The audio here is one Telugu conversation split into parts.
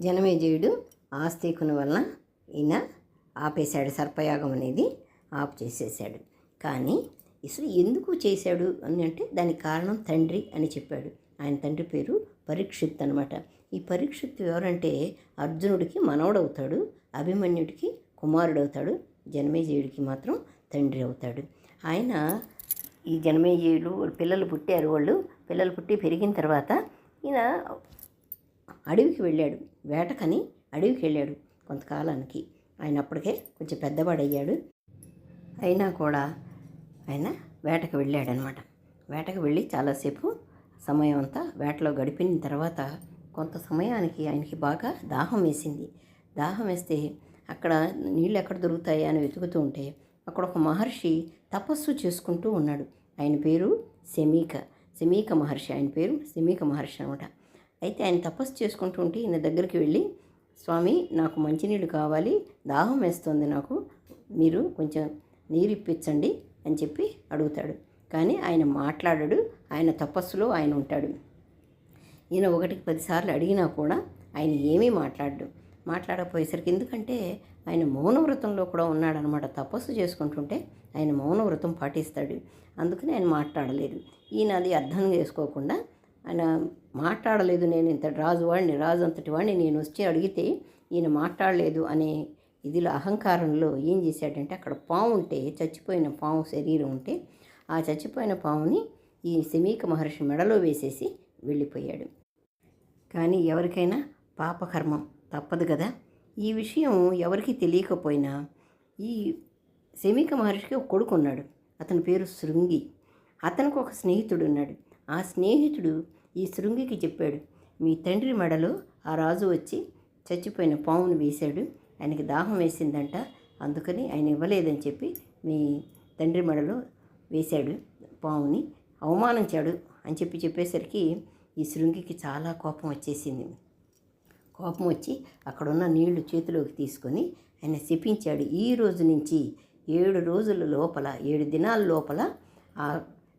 జనమేజయుడు ఆస్తికుని వలన ఈయన ఆపేశాడు, సర్పయాగం అనేది ఆపు చేసేసాడు. కానీ అసలు ఎందుకు చేశాడు అని అంటే దానికి కారణం తండ్రి అని చెప్పాడు. ఆయన తండ్రి పేరు పరీక్షిత్ అనమాట. ఈ పరీక్షిత్ ఎవరంటే అర్జునుడికి మనవడవుతాడు, అభిమన్యుడికి కుమారుడవుతాడు, జనమేజయుడికి మాత్రం తండ్రి అవుతాడు. ఆయన ఈ జనమేజయుడు పిల్లలు పుట్టారు. పిల్లలు పుట్టి పెరిగిన తర్వాత ఈయన అడవికి వెళ్ళాడు, వేటకని అడవికి వెళ్ళాడు కొంతకాలానికి. ఆయన అప్పటికే కొంచెం పెద్దవాడయ్యాడు. అయినా కూడా ఆయన వేటకు వెళ్ళాడనమాట. వేటకు వెళ్ళి చాలాసేపు సమయం అంతా వేటలో గడిపిన తర్వాత కొంత సమయానికి ఆయనకి బాగా దాహం వేసింది. దాహం వేస్తే అక్కడ నీళ్ళు ఎక్కడ దొరుకుతాయి అని వెతుకుతూ ఉంటే అక్కడ ఒక మహర్షి తపస్సు చేసుకుంటూ ఉన్నాడు. ఆయన పేరు శమీక మహర్షి. ఆయన పేరు శమీక మహర్షి అనమాట. అయితే ఆయన తపస్సు చేసుకుంటూ ఉంటే ఈయన దగ్గరికి వెళ్ళి, స్వామి నాకు మంచినీళ్ళు కావాలి, దాహం వేస్తుంది నాకు, మీరు కొంచెం నీరు ఇప్పించండి అని చెప్పి అడుగుతాడు. కానీ ఆయన మాట్లాడాడు, ఆయన తపస్సులో ఆయన ఉంటాడు. ఈయన 1కి 10 సార్లు అడిగినా కూడా ఆయన ఏమీ మాట్లాడకపోయేసరికి, ఎందుకంటే ఆయన మౌనవ్రతంలో కూడా ఉన్నాడనమాట. తపస్సు చేసుకుంటుంటే ఆయన మౌనవ్రతం పాటిస్తాడు. అందుకని ఆయన మాట్లాడలేదు. ఈయన అది అర్థం చేసుకోకుండా ఆయన మాట్లాడలేదు, నేను ఇంత రాజు అంతటి వాడిని, నేను వచ్చి అడిగితే ఈయన మాట్లాడలేదు అనే ఇదిలో అహంకారంలో ఏం చేశాడంటే, అక్కడ పాము ఉంటే, చచ్చిపోయిన పాము శరీరం ఉంటే, ఆ చచ్చిపోయిన పాముని ఈ శమీక మహర్షి మెడలో వేసేసి వెళ్ళిపోయాడు. కానీ ఎవరికైనా పాపకర్మం తప్పదు కదా. ఈ విషయం ఎవరికి తెలియకపోయినా ఈ శమీక మహర్షికి ఒక కొడుకు ఉన్నాడు. అతని పేరు శృంగి. అతనికి ఒక స్నేహితుడు ఉన్నాడు. ఆ స్నేహితుడు ఈ శృంగికి చెప్పాడు, మీ తండ్రి మెడలో ఆ రాజు వచ్చి చచ్చిపోయిన పామును వేశాడు, ఆయనకి దాహం వేసిందంట, అందుకని ఆయన ఇవ్వలేదని చెప్పి మీ తండ్రి మెడలో వేశాడు పాముని, అవమానించాడు అని చెప్పేసరికి ఈ శృంగికి చాలా కోపం వచ్చేసింది. కోపం వచ్చి అక్కడున్న నీళ్లు చేతిలోకి తీసుకొని ఆయన శపించాడు. ఈ రోజు నుంచి 7 రోజుల లోపల, 7 దినాల లోపల ఆ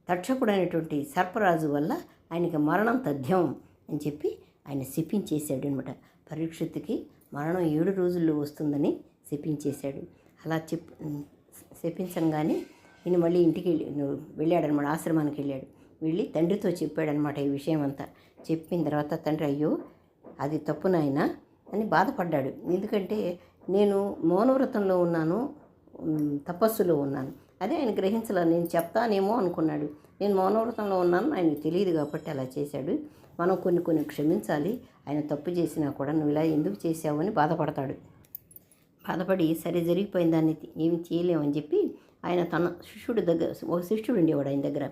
తక్షకుడు అనేటువంటి సర్పరాజు వల్ల ఆయనకి మరణం తథ్యం అని చెప్పి ఆయన శపించేశాడు అనమాట. పరీక్షిత్తుకి మరణం 7 రోజుల్లో వస్తుందని శపించేశాడు. అలా శపించగానే ఈయన మళ్ళీ ఇంటికి వెళ్ళాడనమాట. ఆశ్రమానికి వెళ్ళాడు. వెళ్ళి తండ్రితో చెప్పాడనమాట ఈ విషయం అంతా. చెప్పిన తర్వాత తండ్రి, అయ్యో అది తప్పు నాయనా అని బాధపడ్డాడు. ఎందుకంటే నేను మౌనవ్రతంలో ఉన్నాను, తపస్సులో ఉన్నాను, అదే ఆయన గ్రహించలే. నేను చెప్తానేమో అనుకున్నాడు. నేను మౌనవ్రతంలో ఉన్నాను, ఆయనకు తెలియదు కాబట్టి అలా చేశాడు. మనం కొన్ని క్షమించాలి, ఆయన తప్పు చేసినా కూడా నువ్వు ఇలా ఎందుకు చేసావు అని బాధపడతాడు. బాధపడి సరే జరిగిపోయిన దాన్ని ఏమి చేయలేమని చెప్పి ఆయన తన శిష్యుడి దగ్గర, ఒక శిష్యుడు ఉండేవాడు ఆయన దగ్గర,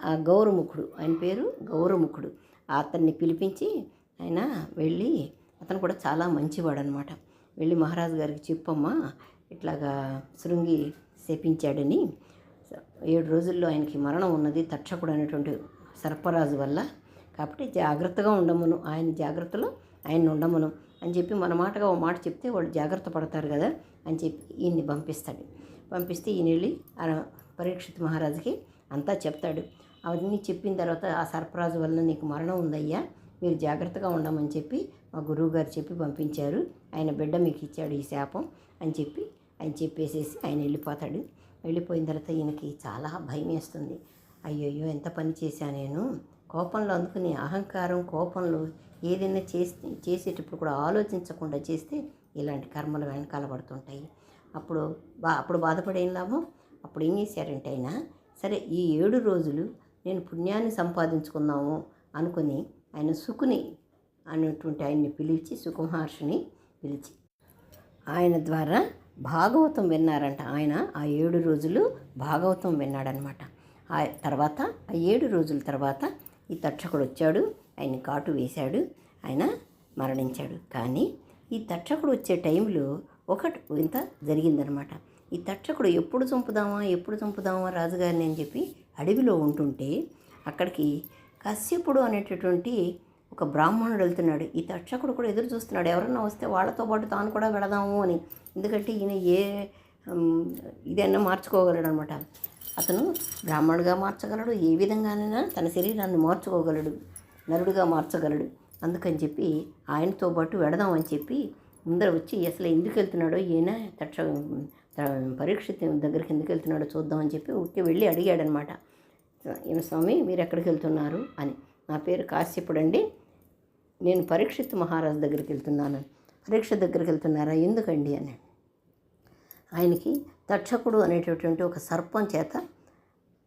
ఆ గౌరముఖుడు, ఆయన పేరు గౌరముఖుడు, అతన్ని పిలిపించి ఆయన వెళ్ళి, అతను కూడా చాలా మంచివాడు అనమాట, వెళ్ళి మహారాజు గారికి చెప్పమ్మా ఇట్లాగా శృంగి శపించాడని, 7 రోజుల్లో ఆయనకి మరణం ఉన్నది తక్షకుడు అనేటువంటి సర్పరాజు వల్ల, కాబట్టి జాగ్రత్తగా ఉండమను, ఆయన జాగ్రత్తలో ఆయన ఉండమను అని చెప్పి మన మాటగా ఓ మాట చెప్తే వాళ్ళు జాగ్రత్త పడతారు కదా అని చెప్పి ఈయన్ని పంపిస్తాడు. పంపిస్తే ఈయన వెళ్ళి పరీక్షిత్ మహారాజుకి అంతా చెప్తాడు. అవన్నీ చెప్పిన తర్వాత, ఆ సర్పరాజు వల్ల నీకు మరణం ఉందయ్యా, మీరు జాగ్రత్తగా ఉండమని చెప్పి మా గురువుగారు చెప్పి పంపించారు, ఆయన బిడ్డ మీకు ఇచ్చాడు ఈ శాపం అని చెప్పి ఆయన చెప్పేసేసి ఆయన వెళ్ళిపోతాడు. వెళ్ళిపోయిన తర్వాత ఈయనకి చాలా భయం వేస్తుంది. అయ్యయ్యో ఎంత పని చేశా నేను, కోపంలో, అందుకని అహంకారం కోపంలో ఏదైనా చేసేటప్పుడు కూడా ఆలోచించకుండా చేస్తే ఇలాంటి కర్మలు వెనకాల పడుతుంటాయి. అప్పుడు బాధపడేం లాభం. అప్పుడు ఏం చేశారంటే ఆయన, సరే ఈ 7 రోజులు నేను పుణ్యాన్ని సంపాదించుకుందాము అనుకుని ఆయన సుకుని అనేటువంటి ఆయన్ని పిలిచి, సుకుమహర్షిని పిలిచి ఆయన ద్వారా భాగవతం విన్నారంట. ఆయన ఆ 7 రోజులు భాగవతం విన్నాడనమాట. ఆ తర్వాత ఆ 7 రోజుల తర్వాత ఈ తక్షకుడు వచ్చాడు, ఆయన్ని కాటు వేశాడు, ఆయన మరణించాడు. కానీ ఈ తక్షకుడు వచ్చే టైంలో ఒకటి ఇంత జరిగిందనమాట. ఈ తక్షకుడు ఎప్పుడు చంపుదామా రాజుగారిని అని చెప్పి అడవిలో ఉంటుంటే అక్కడికి కశ్యపుడు అనేటటువంటి ఒక బ్రాహ్మణుడు వెళ్తున్నాడు. ఈ తక్షకుడు కూడా ఎదురు చూస్తున్నాడు, ఎవరన్నా వస్తే వాళ్ళతో పాటు తాను కూడా వెళదాము అని. ఎందుకంటే ఈయన ఇదన్నా మార్చుకోగలడు అనమాట. అతను బ్రాహ్మణుడిగా మార్చగలడు, ఏ విధంగానైనా తన శరీరాన్ని మార్చుకోగలడు, నరుడిగా మార్చగలడు. అందుకని చెప్పి ఆయనతో పాటు వెడదామని చెప్పి ముందర వచ్చి అసలు ఎందుకు వెళ్తున్నాడో ఈయన పరీక్షిత్ దగ్గరికి ఎందుకు వెళ్తున్నాడో చూద్దామని చెప్పి ఊరికే వెళ్ళి అడిగాడనమాట. ఏం స్వామి మీరు ఎక్కడికి వెళ్తున్నారు అని. నా పేరు కాశ్యపుడండి, నేను పరీక్షిత్ మహారాజు దగ్గరికి వెళ్తున్నాను. పరీక్ష దగ్గరికి వెళ్తున్నారా, ఎందుకండి అని. ఆయనకి తక్షకుడు అనేటటువంటి ఒక సర్పం చేత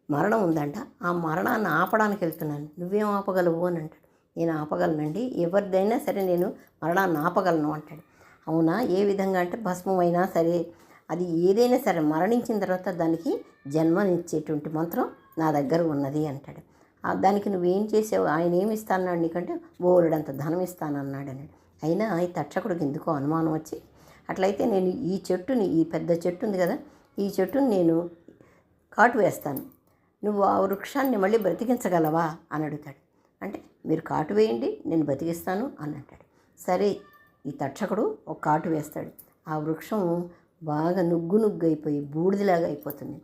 మరణం ఉందంట, ఆ మరణాన్ని ఆపడానికి వెళ్తున్నాను, నువ్వేం ఆపగలవు అని అంటాడు. నేను ఆపగలనండి, ఎవరిదైనా సరే నేను మరణాన్ని ఆపగలను అంటాడు. అవునా, ఏ విధంగా అంటే భస్మమైనా సరే, అది ఏదైనా సరే మరణించిన తర్వాత దానికి జన్మనిచ్చేటువంటి మంత్రం నా దగ్గర ఉన్నది అంటాడు. దానికి నువ్వేం చేసావు, ఆయన ఏమి ఇస్తానన్నాడు నీకంటే బోలెడంత ధనం ఇస్తానన్నాడు అన్నాడు. అయినా ఈ తక్షకుడికి ఎందుకో అనుమానం వచ్చి, అట్లయితే నేను ఈ చెట్టుని, ఈ పెద్ద చెట్టు ఉంది కదా, ఈ చెట్టుని నేను కాటు వేస్తాను, నువ్వు ఆ వృక్షాన్ని మళ్ళీ బ్రతికించగలవా అని అడుగుతాడు. అంటే మీరు కాటు వేయండి, నేను బ్రతికిస్తాను అని అంటాడు. సరే, ఈ తక్షకుడు ఒక కాటు వేస్తాడు. ఆ వృక్షం బాగా నుగ్గు అయిపోయి బూడిదలాగా అయిపోతుంది.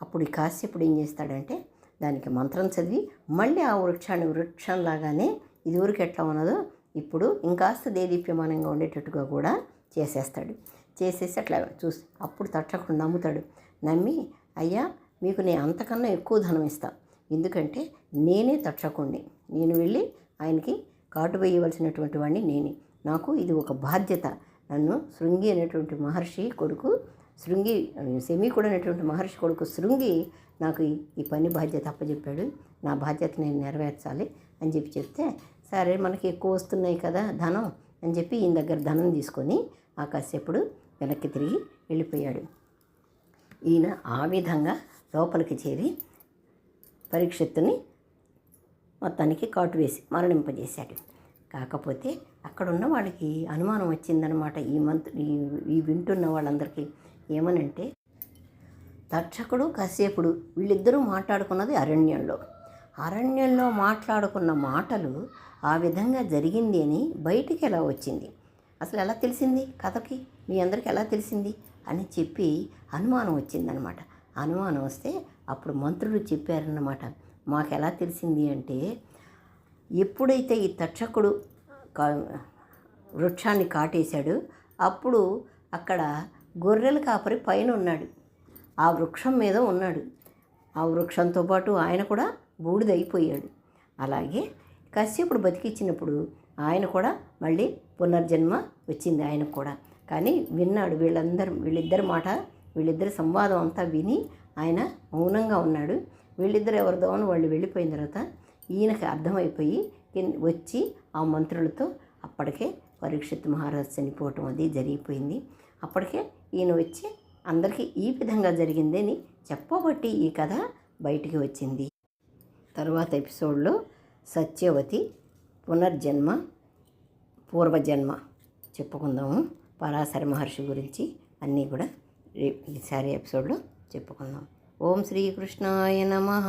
అప్పుడు ఈ కాశ్యపుడు ఏం చేస్తాడంటే దానికి మంత్రం చదివి మళ్ళీ ఆ వృక్షాన్ని వృక్షంలాగానే ఇదివరకు ఎట్లా ఉన్నదో ఇప్పుడు ఇంకాస్త దేదీప్యమానంగా ఉండేటట్టుగా కూడా చేసేస్తాడు. చేసేసి అట్లా చూసి అప్పుడు తక్షకుడు నమ్ముతాడు. నమ్మి, అయ్యా మీకు నేను అంతకన్నా ఎక్కువ ధనం ఇస్తాను, ఎందుకంటే నేనే తక్షకుణ్ణి, నేను వెళ్ళి ఆయనకి కాటు వేయవలసినటువంటి వాడిని నేనే, నాకు ఇది ఒక బాధ్యత, నన్ను శృంగి అనేటువంటి మహర్షి కొడుకు శమీకుడు అనేటువంటి మహర్షి కొడుకు శృంగి నాకు ఈ పని బాధ్యత అప్పచెప్పాడు, నా బాధ్యత నేను నెరవేర్చాలి అని చెప్పి చెప్తే, సరే మనకి ఎక్కువ వస్తున్నాయి కదా ధనం అని చెప్పి ఈయన దగ్గర ధనం తీసుకొని ఆ కశ్యపుడు వెనక్కి తిరిగి వెళ్ళిపోయాడు. ఈయన ఆ విధంగా లోపలికి చేరి పరీక్షిత్తుని మొత్తానికి కాటు వేసి మరణింపజేశాడు. కాకపోతే అక్కడున్న వాళ్ళకి అనుమానం వచ్చిందనమాట, ఈ వింటున్న వాళ్ళందరికీ. ఏమనంటే తక్షకుడు కశ్యపుడు వీళ్ళిద్దరూ మాట్లాడుకున్నది అరణ్యంలో మాట్లాడుకున్న మాటలు ఆ విధంగా జరిగింది అని బయటికి ఎలా వచ్చింది, అసలు ఎలా తెలిసింది, కథకి మీ అందరికీ ఎలా తెలిసింది అని చెప్పి అనుమానం వచ్చిందనమాట. అనుమానం వస్తే అప్పుడు మంత్రులు చెప్పారన్నమాట, మాకు ఎలా తెలిసింది అంటే, ఎప్పుడైతే ఈ తక్షకుడు వృక్షాన్ని కాటేశాడు అప్పుడు అక్కడ గొర్రెల కాపరి పైన ఉన్నాడు, ఆ వృక్షం మీద ఉన్నాడు. ఆ వృక్షంతో పాటు ఆయన కూడా బూడిదైపోయాడు. అలాగే కశ్యపుడు బతికిచ్చినప్పుడు ఆయన కూడా మళ్ళీ పునర్జన్మ వచ్చింది ఆయనకు కూడా. కానీ విన్నాడు వీళ్ళిద్దరి సంవాదం అంతా విని ఆయన మౌనంగా ఉన్నాడు. వీళ్ళిద్దరు ఎవరిదో అని వాళ్ళు వెళ్ళిపోయిన తర్వాత ఈయనకి అర్థమైపోయి వచ్చి ఆ మంత్రులతో అప్పటికే పరీక్షిత్ మహారాజు చనిపోవటం అది జరిగిపోయింది. అప్పటికే ఈయన వచ్చి అందరికీ ఈ విధంగా జరిగిందని చెప్పబట్టి ఈ కథ బయటికి వచ్చింది. తర్వాత ఎపిసోడ్లో సత్యవతి పునర్జన్మ పూర్వజన్మ చెప్పుకుందాము. పరాశర మహర్షి గురించి అన్నీ కూడా ఈసారి ఎపిసోడ్లో చెప్పుకుందాం. ఓం శ్రీకృష్ణాయ నమః.